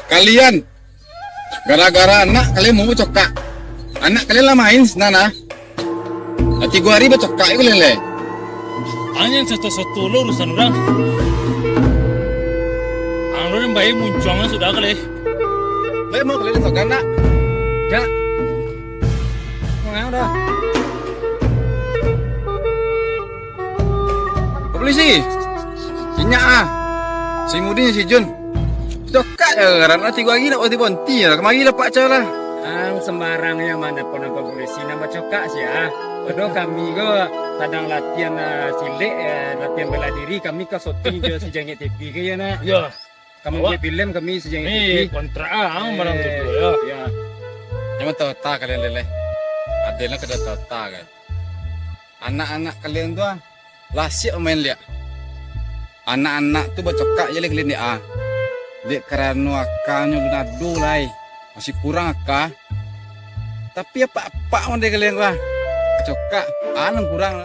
Kalian gara-gara anak kalian mau cokak. Anak kalian lah main nana. Nanti gua hari cokak itu lele. Hanya satu-satu lo urusan orang. Orang baik munculnya sudah kali. Lele mau kalian cokak nak. Ya. Mau dah. Polisi. Inyak ah. Si Mudin si Jun. Cokak ya karena nanti gua lagi nak bonti ya. Kemari lah pak lah. Sembarangnya mana pun apa polisi nama cokak sih ya. Padahal kami go kadang latihan cilik latihan bela diri kami ke syuting di sejangnya TV ke ya nak. Ya. Kamu Awak. di film kami sejangnya TV. Ini kontra malam tu ya. Ya. Yang tahu tak kalian lele. Ada yang kena tahu tak kan. Anak-anak kalian tuh lasik main liat. Anak-anak tuh bacokak je kalian dia. Dek kerana akannya lunado lai. Masih kurang akak. Tapi apa-apa mana kalian lah. Cokak, kurang lah.